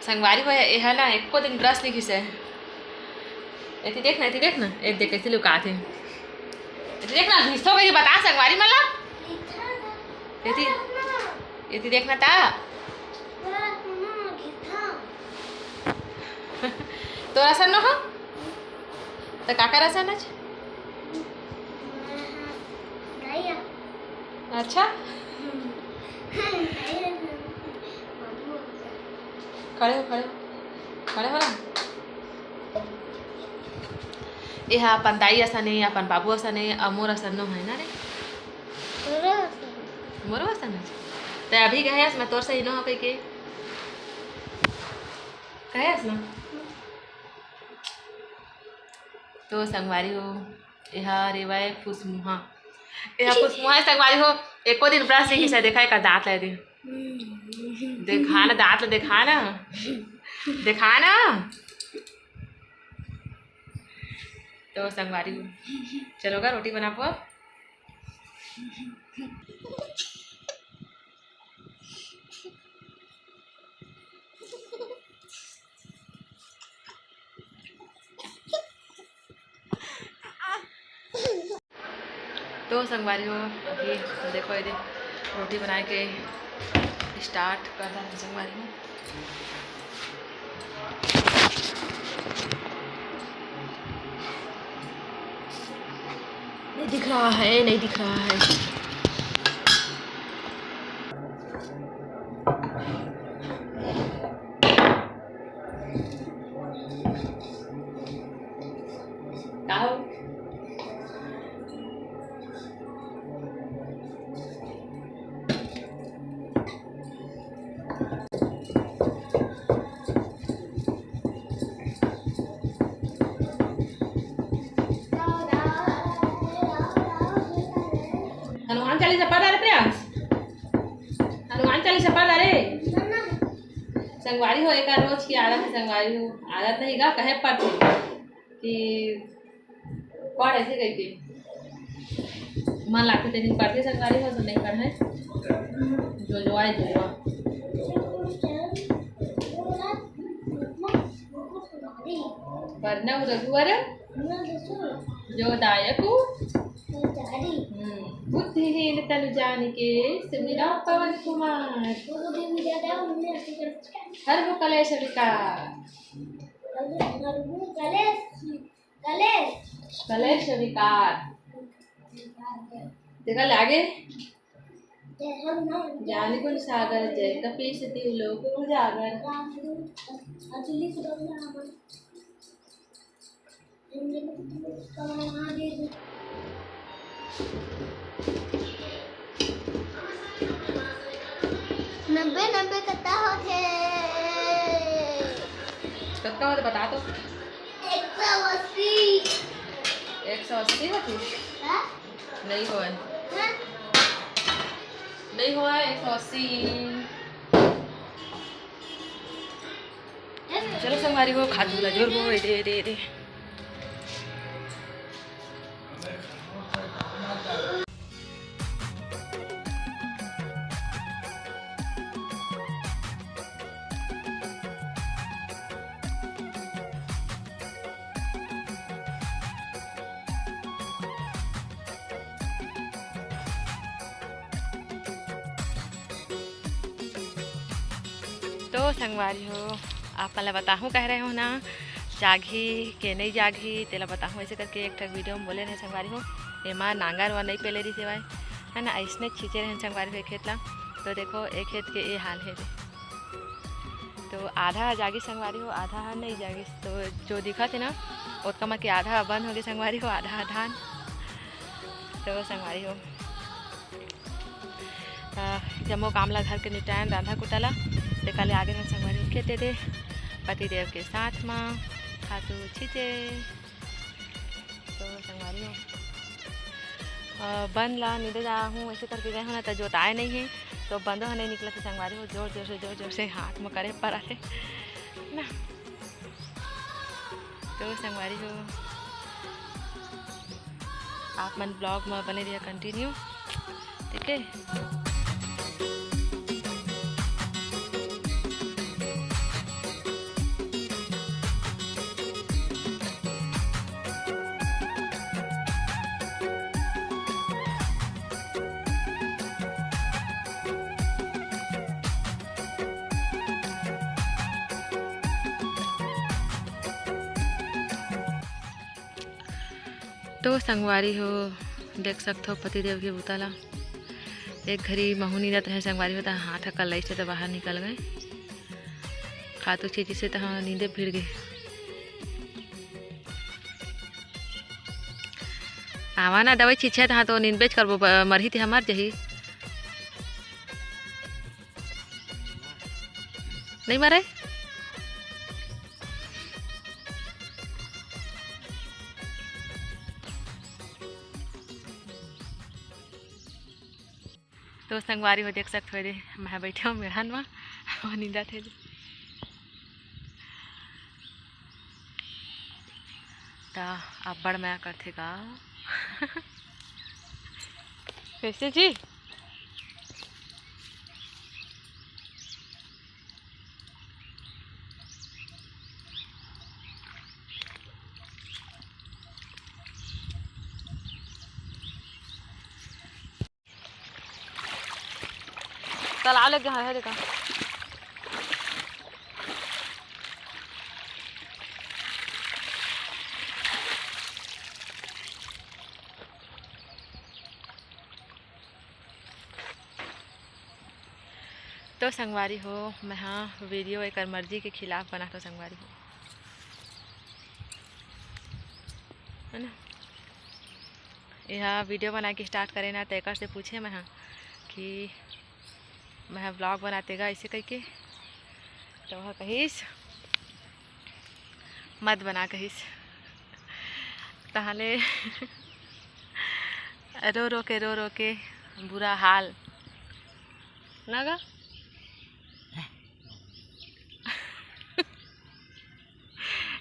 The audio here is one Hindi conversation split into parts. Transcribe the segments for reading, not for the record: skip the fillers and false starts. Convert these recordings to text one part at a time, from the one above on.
संगवारी हो ये है ना एको दिन ब्रश नहीं घिसे ऐसी देखना एक देख कैसे लुका थे ऐसी देखना घिसो गई बता संगवारी मला ऐसी देखना था तो रसन न हो तो काका रसन आज अच्छा खड़े हो ना ये अपन दाई असन है अपन बाबू असन है अमोर असन नो है ना रे मोरो असन है तो अभी कहे मैं तोर से ही न हो के कहे ना तो संगवारी हो यह रेवाए फुसमुहा संगवारी हो एको दिन ब्रश नहीं से देखा का दांत ले देखा ना दांत देखा ना तो संगवारी हो चलोगा रोटी बना पो तो संगवारी हो अभी देखो ये रोटी बना के स्टार्ट करता है संगवारी हो नहीं दिख रहा है हनुमान चालीसा पढ़ रहा प्रयास हनुमान चालीसा पढ़ रहे संगवारी हो एक रोज की आदत है संगवारी हो आदत नहीं गा कहे पढ़ते कि पढ़ ऐसे कह के मन लागते तेरी पढ़ते संगवारी हो तो नहीं पढ़े जो आए जो पढ़ना रघुवर जो दायक बुद्धिहीन तनु जानिके सुमिरा पवन कुमार हर कलेश विकार कलेश विकार देखा लागे ज्ञान गुण सागर जय कपीश तिहु लोक उजागर नब्बे कत्ता होते कत्ता होते बता तो 180 होती नहीं हो नहीं हुआ 180 चलो संगवारी को खा दूला जोर को दे तो संगवारी हो आप पहले बताऊँ कह रहे हो ना जागी के नहीं जागी तेला बताऊँ ऐसे करके एक ठक वीडियो में बोले रहे संगवारी हो एमा नांगर व नहीं पहले रही सेवाए है ना ऐसने खींचे रहे संगवारी हो खेत ला तो देखो एक खेत के ये हाल है तो आधा जागी संगवारी हो आधा नहीं जागी तो जो दिखा थे ना उसका मैं कि आधा बंद हो गई संगवारी हो आधा धान तो संगवारी हो जम्मो कामला घर के निपटान राधा कुटाला कल आगे हम संगवारी खेते थे पतिदेव के साथ में खातू छीचे तो संगवारी हो बंद ला निदे जा हूँ ऐसे करके गए होना तो जोताए नहीं है तो बंदो नहीं निकला तो संगवारी हो जोर से हाथ में करे पर आते ना तो संगवारी हो आप मन ब्लॉग में बने रहिए कंटिन्यू ठीक है। तो संगवारी हो देख सकते हो पतिदेव के बुताला एक घड़ी महू नींदत रहे संगवारी हो तो हाथ कल से तो बाहर निकल गए खातू चीज से तो हाँ नींदे भिड़ गए। आवा ना दवाई छीछे हाँ तो नींद बेच करबो मरही थे हमार जही नहीं मरे। तो संगवारी हो देख सकते हो रे मैं बैठे हूँ मेहन में नींदा थे तो आप बड़ मैं करते का कैसे जी तालाब लग गया है देखा। तो संगवारी हो मैं हाँ वीडियो एक मर्जी के खिलाफ बना तो संगवारी हो है ना। यह वीडियो बना के स्टार्ट करे ना तो एक से पूछे मैं हाँ कि मैं ब्लॉग बनातेगा ऐसे करके तो वह कहीस मत बना कहीस तहले रो रो के बुरा हाल ना गा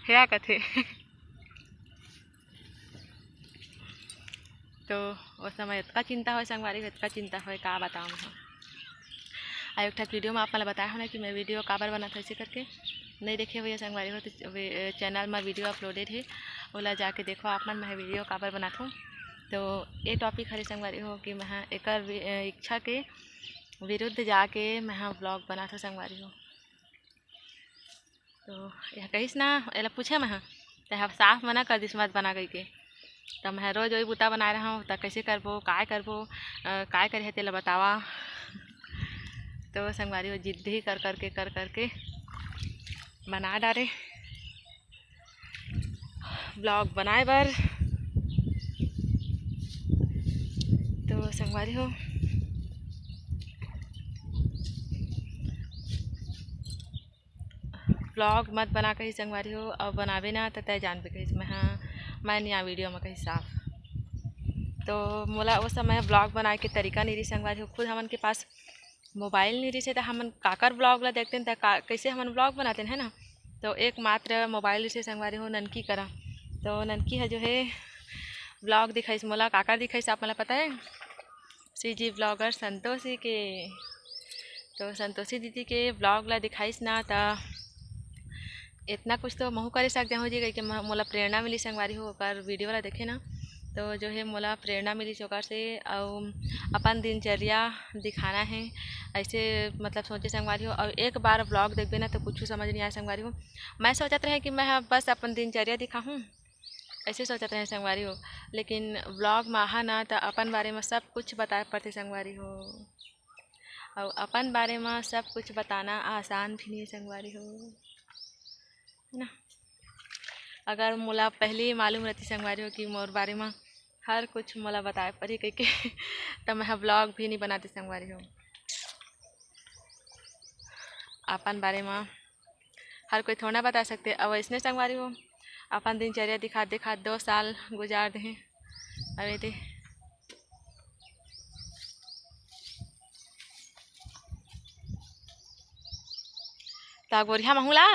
क्या कथे तो उस समय इतना चिंता हो संगवारी इतना चिंता हो का बताऊँ मैं एक ठा वीडियो में आप मैं बताया हो ना कि मैं वीडियो काबर बना था ऐसे करके नहीं देखे हुए संगवारी हो तो चैनल में वीडियो अपलोडेड है ओला जाके देखो आप मन मैं वीडियो काबर बना था। तो ये टॉपिक हरी संगवारी हो कि मैं एक इच्छा के विरुद्ध जाके मैं ब्लॉग बना था संगवारी हो। तो यह कहीस ना एला पूछे मैं तो साफ मना कर दिस मत बना गई के तो मैं रोज वही बुता बना रहा हूँ तो कैसे करबो काय करे तेला बतावा। तो संगवारी हो जिद्द ही कर करके बना डाले ब्लॉग बनाए बर। तो संगवारी हो ब्लॉग मत बना कहीं संगवारी हो और बनावे ना तो तय जान पे कहीं मैं नहीं आ वीडियो में कहीं साफ। तो मोला उस समय ब्लॉग बनाए के तरीका नहीं रही संगवारी हो खुद हमन के पास मोबाइल नहीं रही से तो हमन काकर ब्लॉग ला देखते हैं तो कैसे हमन ब्लॉग बनाते हैं ना। तो एकमात्र मोबाइल से संगवारी हो ननकी करा तो ननकी है जो है ब्लॉग दिखाई मोला काकर दिखाई आप मला पता है CG ब्लॉगर संतोषी के। तो संतोषी दीदी के ब्लॉग ला दिखाईस ना तो इतना कुछ तो महू करे सकते हो जी कि मोला प्रेरणा मिली संगवारी हो ओकर वीडियो ला देखे ना तो जो है मोला प्रेरणा मिली ओकर से और अपन दिनचर्या दिखाना है ऐसे मतलब सोचे संगवारी हो। और एक बार ब्लॉग देखबे ना तो कुछ समझ नहीं आया संगवारी हो। मैं सोचत रहे कि मैं बस अपन दिनचर्या दिखाऊँ ऐसे सोचत रहे संगवारी हो लेकिन ब्लॉग में आहा ना तो अपन बारे में सब कुछ बताए पड़ते संगवारी हो और अपन बारे में सब कुछ बताना आसान भी नहीं है संगवारी हो है ना। अगर मोला पहले ही मालूम रहती संगवारी हो कि मोर बारे में हर कुछ मोला बताए पड़ी कह के तो मैं ब्लॉग भी नहीं बनाती संगवारी हो। अपन बारे में हर कोई थोड़ा बता सकते अब इसने संगवारी हो अपन दिनचर्या दिखा 2 साल गुजार दे अरे दे ता गोरिया महूला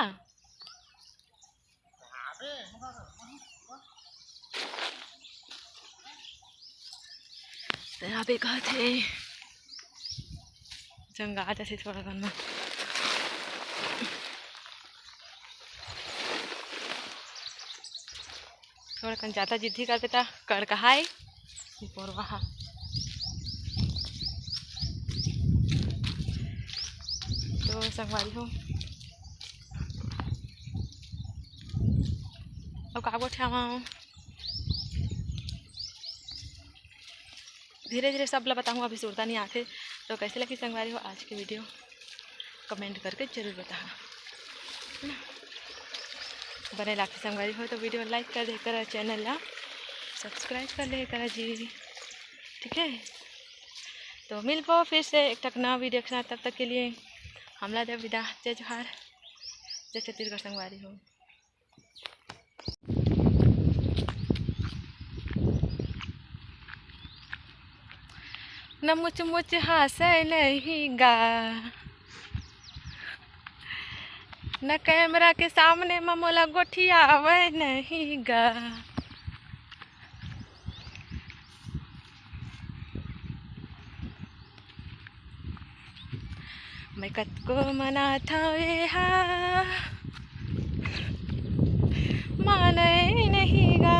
यहाँ पे कहा थे जंगा जैसे थोड़ा करना थोड़ा कन ज़्यादा जिद्दी कर देता कर कहा है वहाँ तो संगवारी हो अब का बोठा धीरे धीरे सब ला बताऊँ, अभी सुरता नहीं आते। तो कैसे लगी संगवारी हो आज की वीडियो कमेंट करके ज़रूर बताना, है ना। बने लाखी संगवारी हो तो वीडियो लाइक कर दे कर, चैनल ला सब्सक्राइब कर ले कर जी, ठीक है। तो मिल पाओ फिर से एक तक नया वीडियो के साथ, तब तक के लिए हमला देव विदा। जय जोहार, जय छत्तीसगढ़ संगवारी हो। न मुच मुच हंसे नहीं गा, न कैमरा के सामने मोला गोठियावे नहीं गा। मैं कतको मना थावे हा, माने नहीं गा।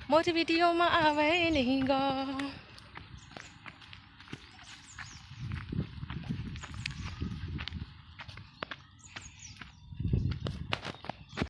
मोर वीडियो में आवे नहीं गा।